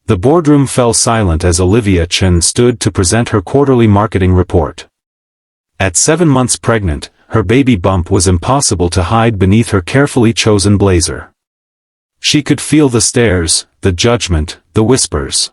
The boardroom fell silent as Olivia Chen stood to present her quarterly marketing report. At 7 months pregnant, her baby bump was impossible to hide beneath her carefully chosen blazer. She could feel the stares, the judgment, the whispers.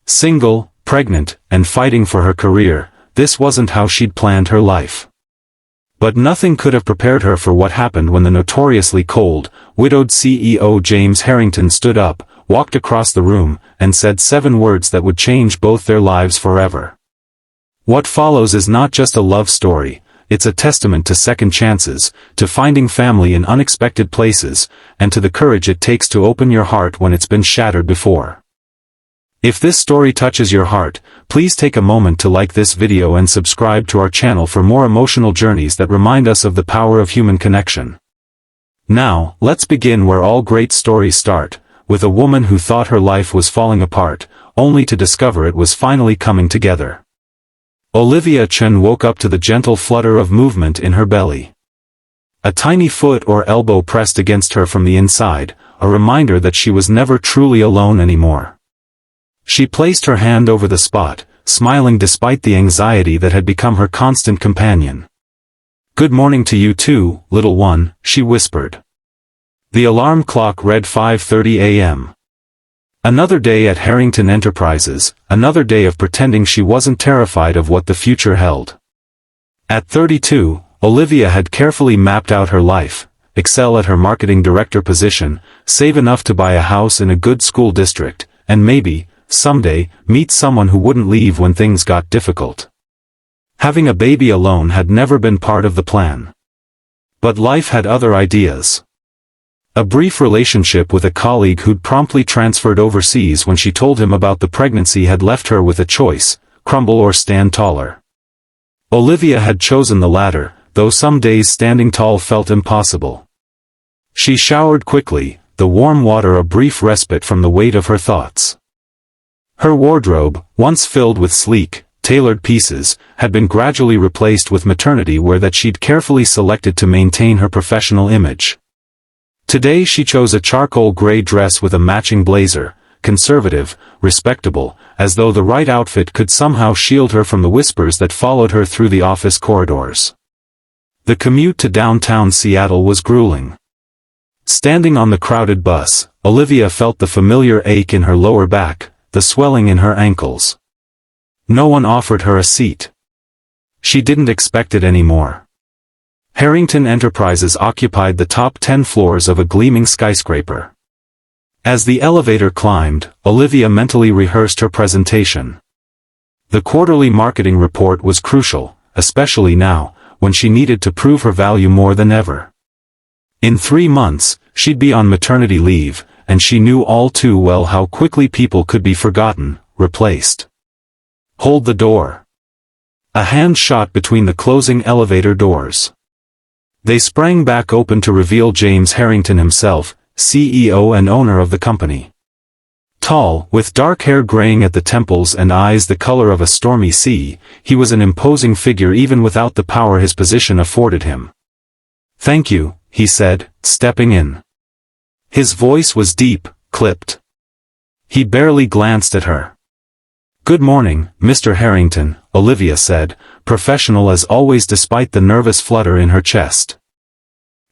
Single, pregnant, and fighting for her career, this wasn't how she'd planned her life. But nothing could have prepared her for what happened when the notoriously cold, widowed CEO James Harrington stood up, walked across the room, and said 7 words that would change both their lives forever. What follows is not just a love story, it's a testament to second chances, to finding family in unexpected places, and to the courage it takes to open your heart when it's been shattered before. If this story touches your heart, please take a moment to like this video and subscribe to our channel for more emotional journeys that remind us of the power of human connection. Now, let's begin where all great stories start, with a woman who thought her life was falling apart, only to discover it was finally coming together. Olivia Chen woke up to the gentle flutter of movement in her belly. A tiny foot or elbow pressed against her from the inside, a reminder that she was never truly alone anymore. She placed her hand over the spot, smiling despite the anxiety that had become her constant companion. "Good morning to you too, little one," she whispered. The alarm clock read 5:30 a.m. Another day at Harrington Enterprises, another day of pretending she wasn't terrified of what the future held. At 32, Olivia had carefully mapped out her life, excel at her marketing director position, save enough to buy a house in a good school district, and maybe, someday, meet someone who wouldn't leave when things got difficult. Having a baby alone had never been part of the plan. But life had other ideas. A brief relationship with a colleague who'd promptly transferred overseas when she told him about the pregnancy had left her with a choice, crumble or stand taller. Olivia had chosen the latter, though some days standing tall felt impossible. She showered quickly, the warm water a brief respite from the weight of her thoughts. Her wardrobe, once filled with sleek, tailored pieces, had been gradually replaced with maternity wear that she'd carefully selected to maintain her professional image. Today she chose a charcoal gray dress with a matching blazer, conservative, respectable, as though the right outfit could somehow shield her from the whispers that followed her through the office corridors. The commute to downtown Seattle was grueling. Standing on the crowded bus, Olivia felt the familiar ache in her lower back, the swelling in her ankles. No one offered her a seat. She didn't expect it anymore. Harrington Enterprises occupied the top 10 floors of a gleaming skyscraper. As the elevator climbed, Olivia mentally rehearsed her presentation. The quarterly marketing report was crucial, especially now, when she needed to prove her value more than ever. In 3 months, she'd be on maternity leave, and she knew all too well how quickly people could be forgotten, replaced. "Hold the door." A hand shot between the closing elevator doors. They sprang back open to reveal James Harrington himself, CEO and owner of the company. Tall, with dark hair graying at the temples and eyes the color of a stormy sea, he was an imposing figure even without the power his position afforded him. "Thank you," he said, stepping in. His voice was deep, clipped. He barely glanced at her. "Good morning, Mr. Harrington," Olivia said, professional as always despite the nervous flutter in her chest.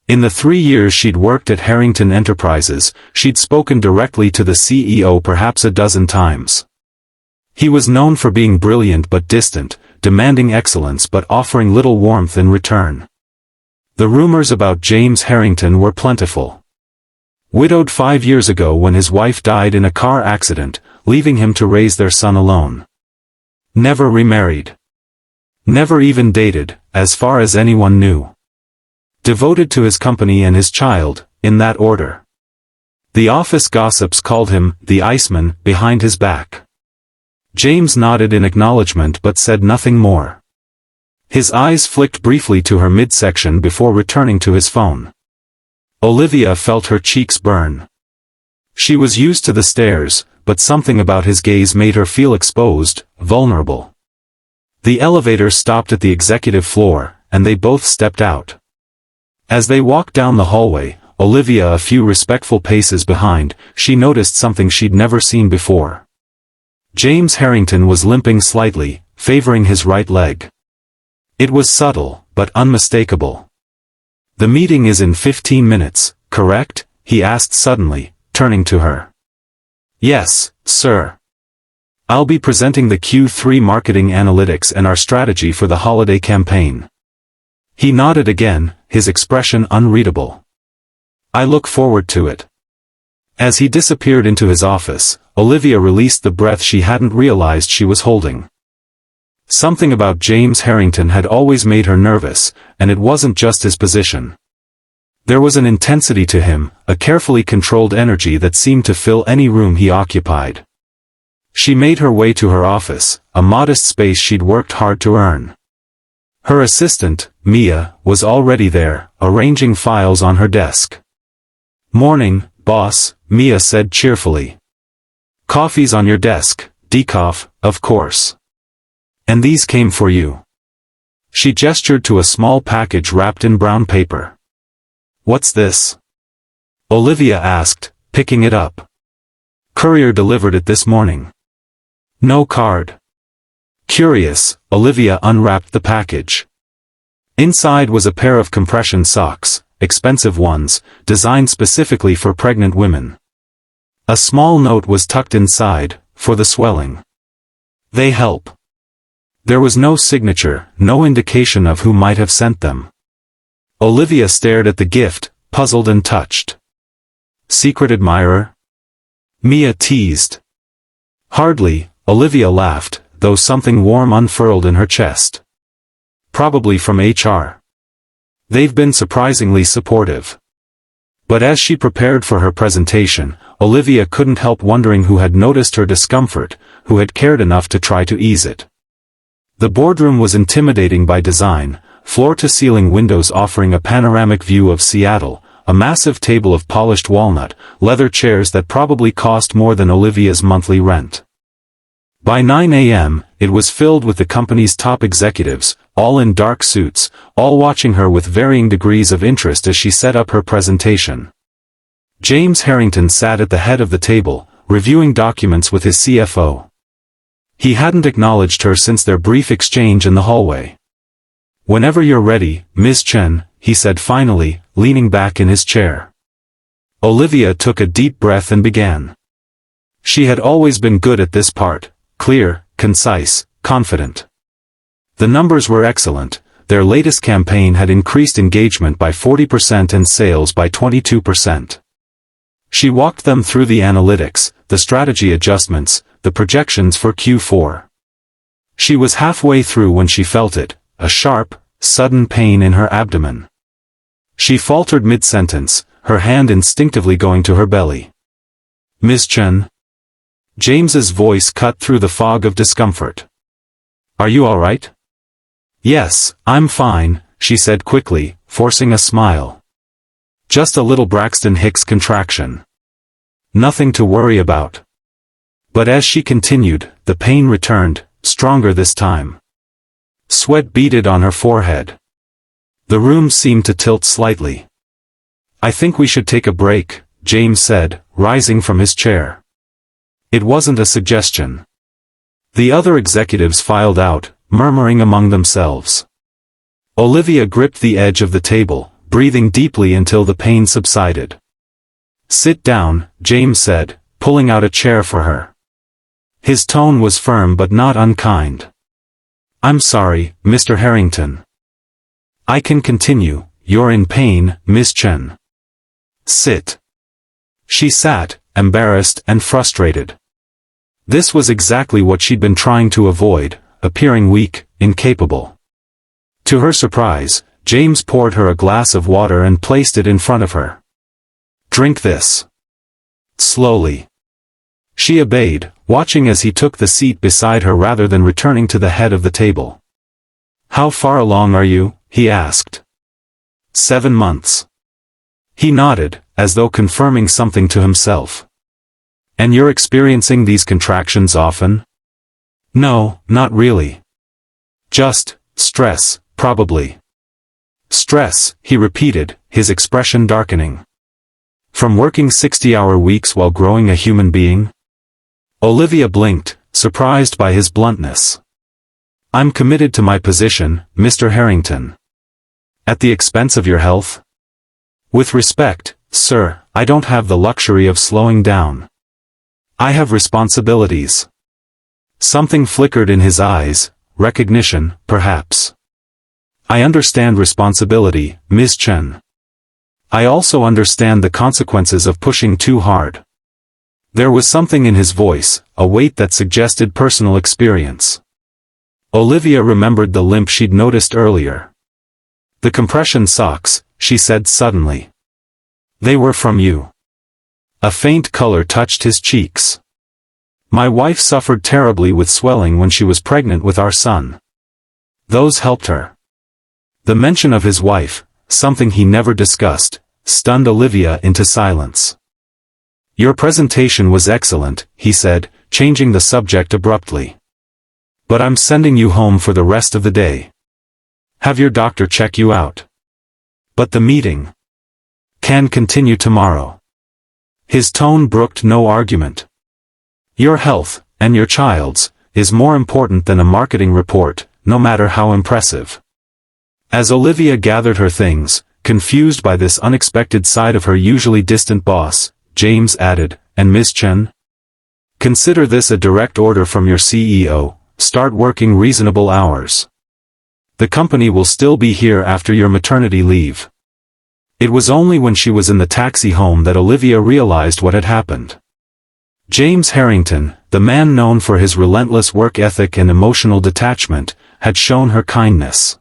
In the 3 years she'd worked at Harrington Enterprises, she'd spoken directly to the CEO perhaps a dozen times. He was known for being brilliant but distant, demanding excellence but offering little warmth in return. The rumors about James Harrington were plentiful. Widowed 5 years ago when his wife died in a car accident, leaving him to raise their son alone. Never remarried. Never even dated, as far as anyone knew. Devoted to his company and his child, in that order. The office gossips called him the Iceman behind his back. James nodded in acknowledgement but said nothing more. His eyes flicked briefly to her midsection before returning to his phone. Olivia felt her cheeks burn. She was used to the stares, but something about his gaze made her feel exposed, vulnerable. The elevator stopped at the executive floor, and they both stepped out. As they walked down the hallway, Olivia a few respectful paces behind, she noticed something she'd never seen before. James Harrington was limping slightly, favoring his right leg. It was subtle, but unmistakable. "The meeting is in 15 minutes, correct?" he asked suddenly, turning to her. "Yes, sir. I'll be presenting the Q3 marketing analytics and our strategy for the holiday campaign." He nodded again, his expression unreadable. "I look forward to it." As he disappeared into his office, Olivia released the breath she hadn't realized she was holding. Something about James Harrington had always made her nervous, and it wasn't just his position. There was an intensity to him, a carefully controlled energy that seemed to fill any room he occupied. She made her way to her office, a modest space she'd worked hard to earn. Her assistant, Mia, was already there, arranging files on her desk. "Morning, boss," Mia said cheerfully. "Coffee's on your desk, decaf, of course. And these came for you." She gestured to a small package wrapped in brown paper. "What's this?" Olivia asked, picking it up. "Courier delivered it this morning." "No card." Curious, Olivia unwrapped the package. Inside was a pair of compression socks, expensive ones, designed specifically for pregnant women. A small note was tucked inside, for the swelling. "They help." There was no signature, no indication of who might have sent them. Olivia stared at the gift, puzzled and touched. "Secret admirer?" Mia teased. "Hardly," Olivia laughed, though something warm unfurled in her chest. "Probably from HR. They've been surprisingly supportive." But as she prepared for her presentation, Olivia couldn't help wondering who had noticed her discomfort, who had cared enough to try to ease it. The boardroom was intimidating by design, floor-to-ceiling windows offering a panoramic view of Seattle, a massive table of polished walnut, leather chairs that probably cost more than Olivia's monthly rent. By 9 a.m., it was filled with the company's top executives, all in dark suits, all watching her with varying degrees of interest as she set up her presentation. James Harrington sat at the head of the table, reviewing documents with his CFO. He hadn't acknowledged her since their brief exchange in the hallway. "Whenever you're ready, Ms. Chen," he said finally, leaning back in his chair. Olivia took a deep breath and began. She had always been good at this part. Clear, concise, confident. The numbers were excellent. Their latest campaign had increased engagement by 40% and sales by 22%. She walked them through the analytics, the strategy adjustments, the projections for Q4. She was halfway through when she felt it, a sharp, sudden pain in her abdomen. She faltered mid-sentence, her hand instinctively going to her belly. "Miss Chen?" James's voice cut through the fog of discomfort. "Are you all right?" "Yes, I'm fine," she said quickly, forcing a smile. "Just a little Braxton Hicks contraction. Nothing to worry about." But as she continued, the pain returned, stronger this time. Sweat beaded on her forehead. The room seemed to tilt slightly. "I think we should take a break," James said, rising from his chair. It wasn't a suggestion. The other executives filed out, murmuring among themselves. Olivia gripped the edge of the table, breathing deeply until the pain subsided. "Sit down," James said, pulling out a chair for her. His tone was firm but not unkind. "I'm sorry, Mr. Harrington." "I can continue. You're in pain, Miss Chen." "Sit." She sat, embarrassed and frustrated. This was exactly what she'd been trying to avoid, appearing weak, incapable. To her surprise, James poured her a glass of water and placed it in front of her. "Drink this." Slowly. She obeyed, watching as he took the seat beside her rather than returning to the head of the table. "How far along are you?" he asked. 7 months. He nodded, as though confirming something to himself. "And you're experiencing these contractions often?" "No, not really. Just, stress, probably." "Stress," he repeated, his expression darkening. From working 60-hour weeks while growing a human being? Olivia blinked, surprised by his bluntness. I'm committed to my position, Mr. Harrington. At the expense of your health? With respect, sir, I don't have the luxury of slowing down. I have responsibilities. Something flickered in his eyes, recognition, perhaps. I understand responsibility, Ms. Chen. I also understand the consequences of pushing too hard. There was something in his voice, a weight that suggested personal experience. Olivia remembered the limp she'd noticed earlier. The compression socks, she said suddenly. They were from you. A faint color touched his cheeks. My wife suffered terribly with swelling when she was pregnant with our son. Those helped her. The mention of his wife, something he never discussed, stunned Olivia into silence. Your presentation was excellent, he said, changing the subject abruptly. But I'm sending you home for the rest of the day. Have your doctor check you out. But the meeting can continue tomorrow. His tone brooked no argument. Your health, and your child's, is more important than a marketing report, no matter how impressive. As Olivia gathered her things, confused by this unexpected side of her usually distant boss, James added, and Ms. Chen? Consider this a direct order from your CEO, start working reasonable hours. The company will still be here after your maternity leave. It was only when she was in the taxi home that Olivia realized what had happened. James Harrington, the man known for his relentless work ethic and emotional detachment, had shown her kindness.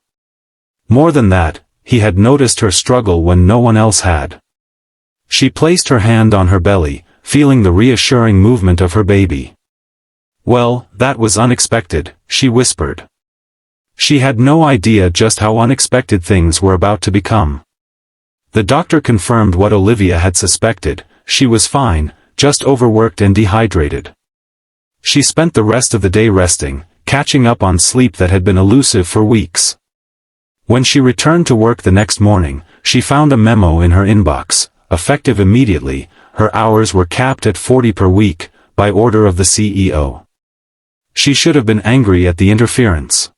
More than that, he had noticed her struggle when no one else had. She placed her hand on her belly, feeling the reassuring movement of her baby. Well, that was unexpected, she whispered. She had no idea just how unexpected things were about to become. The doctor confirmed what Olivia had suspected, she was fine, just overworked and dehydrated. She spent the rest of the day resting, catching up on sleep that had been elusive for weeks. When she returned to work the next morning, she found a memo in her inbox, effective immediately. Her hours were capped at 40 per week, by order of the CEO. She should have been angry at the interference.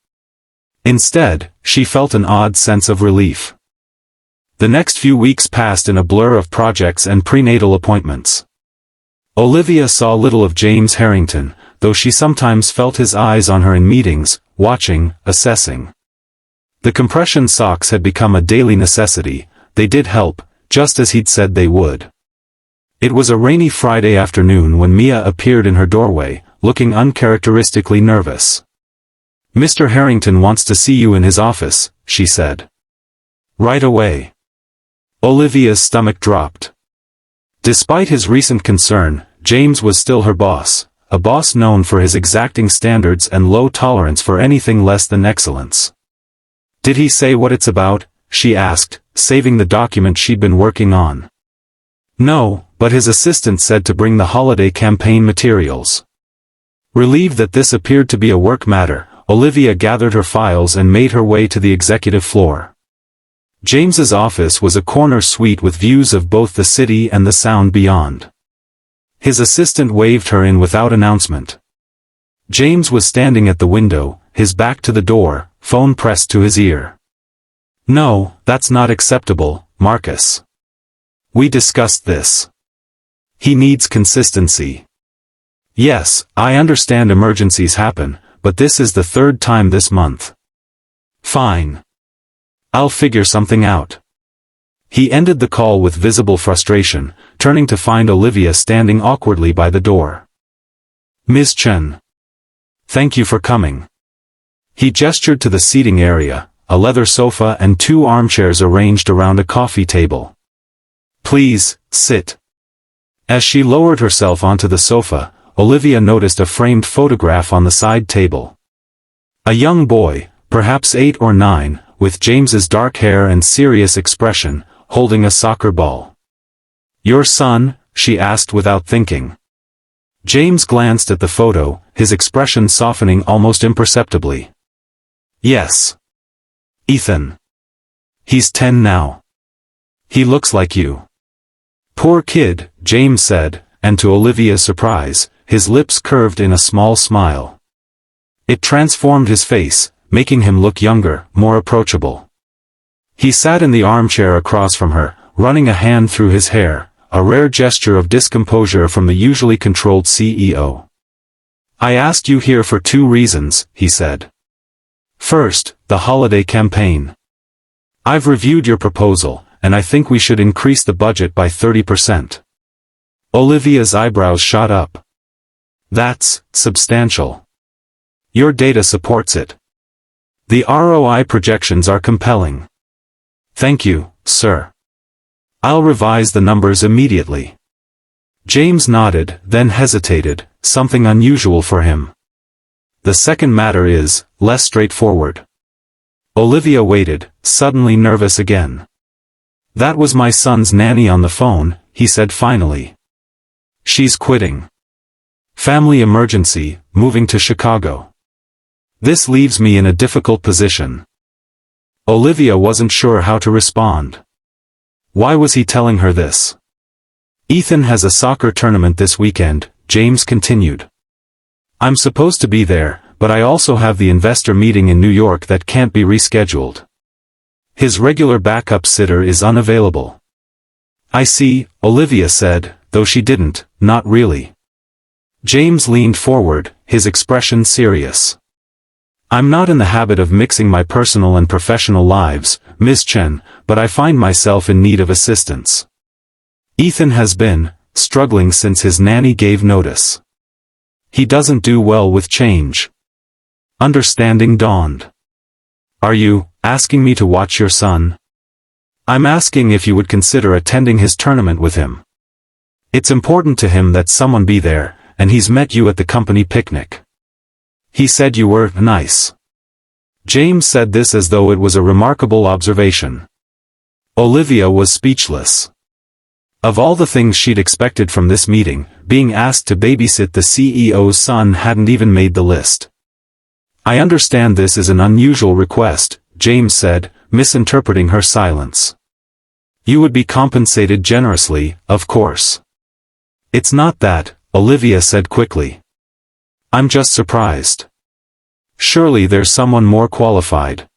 Instead, she felt an odd sense of relief. The next few weeks passed in a blur of projects and prenatal appointments. Olivia saw little of James Harrington, though she sometimes felt his eyes on her in meetings, watching, assessing. The compression socks had become a daily necessity. They did help, just as he'd said they would. It was a rainy Friday afternoon when Mia appeared in her doorway, looking uncharacteristically nervous. Mr. Harrington wants to see you in his office, she said. Right away. Olivia's stomach dropped. Despite his recent concern, James was still her boss, a boss known for his exacting standards and low tolerance for anything less than excellence. Did he say what it's about? She asked, saving the document she'd been working on. No, but his assistant said to bring the holiday campaign materials. Relieved that this appeared to be a work matter, Olivia gathered her files and made her way to the executive floor. James's office was a corner suite with views of both the city and the sound beyond. His assistant waved her in without announcement. James was standing at the window, his back to the door, phone pressed to his ear. No, that's not acceptable, Marcus. We discussed this. He needs consistency. Yes, I understand emergencies happen, but this is the third time this month. Fine. I'll figure something out. He ended the call with visible frustration, turning to find Olivia standing awkwardly by the door. Ms. Chen. Thank you for coming. He gestured to the seating area, a leather sofa and 2 armchairs arranged around a coffee table. Please, sit. As she lowered herself onto the sofa, Olivia noticed a framed photograph on the side table. A young boy, perhaps 8 or 9, with James's dark hair and serious expression, holding a soccer ball. Your son? She asked without thinking. James glanced at the photo, his expression softening almost imperceptibly. Yes. Ethan. He's 10 now. He looks like you. Poor kid, James said, and to Olivia's surprise, his lips curved in a small smile. It transformed his face, making him look younger, more approachable. He sat in the armchair across from her, running a hand through his hair, a rare gesture of discomposure from the usually controlled CEO. I asked you here for 2 reasons, he said. First, the holiday campaign. I've reviewed your proposal, and I think we should increase the budget by 30%. Olivia's eyebrows shot up. That's substantial. Your data supports it. The ROI projections are compelling. Thank you, sir. I'll revise the numbers immediately. James nodded, then hesitated, something unusual for him. The second matter is less straightforward. Olivia waited, suddenly nervous again. That was my son's nanny on the phone, he said finally. She's quitting. Family emergency, moving to Chicago. This leaves me in a difficult position. Olivia wasn't sure how to respond. Why was he telling her this? Ethan has a soccer tournament this weekend, James continued. I'm supposed to be there, but I also have the investor meeting in New York that can't be rescheduled. His regular backup sitter is unavailable. I see, Olivia said, though she didn't, not really. James leaned forward, his expression serious. I'm not in the habit of mixing my personal and professional lives, Miss Chen, but I find myself in need of assistance. Ethan has been struggling since his nanny gave notice. He doesn't do well with change. Understanding dawned. Are you asking me to watch your son? I'm asking if you would consider attending his tournament with him. It's important to him that someone be there, and he's met you at the company picnic. He said you were nice. James said this as though it was a remarkable observation. Olivia was speechless. Of all the things she'd expected from this meeting, being asked to babysit the CEO's son hadn't even made the list. I understand this is an unusual request, James said, misinterpreting her silence. You would be compensated generously, of course. It's not that, Olivia said quickly. I'm just surprised. Surely there's someone more qualified.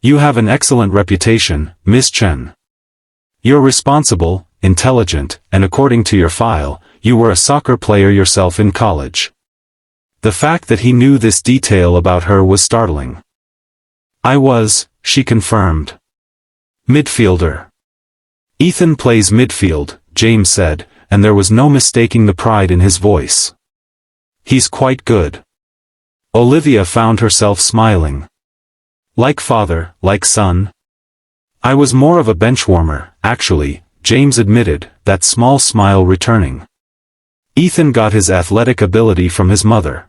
You have an excellent reputation, Miss Chen. You're responsible, intelligent, and according to your file, you were a soccer player yourself in college. The fact that he knew this detail about her was startling. I was, she confirmed. Midfielder. Ethan plays midfield, James said, and there was no mistaking the pride in his voice. He's quite good. Olivia found herself smiling. Like father, like son. I was more of a benchwarmer, actually, James admitted, that small smile returning. Ethan got his athletic ability from his mother.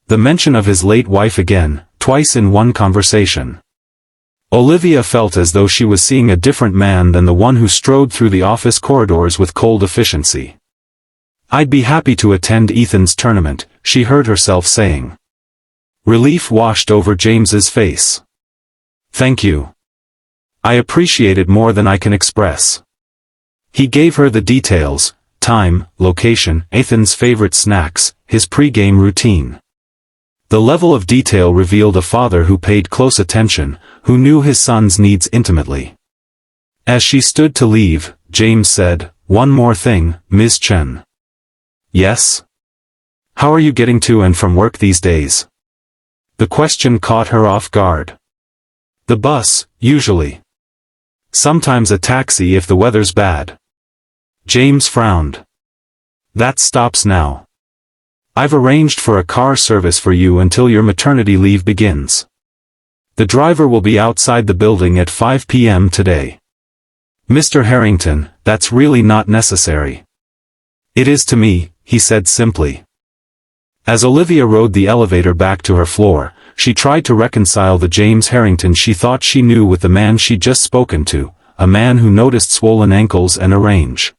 The mention of his late wife again, twice in one conversation. Olivia felt as though she was seeing a different man than the one who strode through the office corridors with cold efficiency. I'd be happy to attend Ethan's tournament, she heard herself saying. Relief washed over James's face. Thank you. I appreciate it more than I can express. He gave her the details, time, location, Ethan's favorite snacks, his pre-game routine. The level of detail revealed a father who paid close attention, who knew his son's needs intimately. As she stood to leave, James said, one more thing, Ms. Chen. Yes? How are you getting to and from work these days? The question caught her off guard. The bus, usually. Sometimes a taxi if the weather's bad. James frowned. That stops now. I've arranged for a car service for you until your maternity leave begins. The driver will be outside the building at 5 p.m. today. Mr. Harrington, that's really not necessary. It is to me, he said simply. As Olivia rode the elevator back to her floor, she tried to reconcile the James Harrington she thought she knew with the man she'd just spoken to, a man who noticed swollen ankles and a range.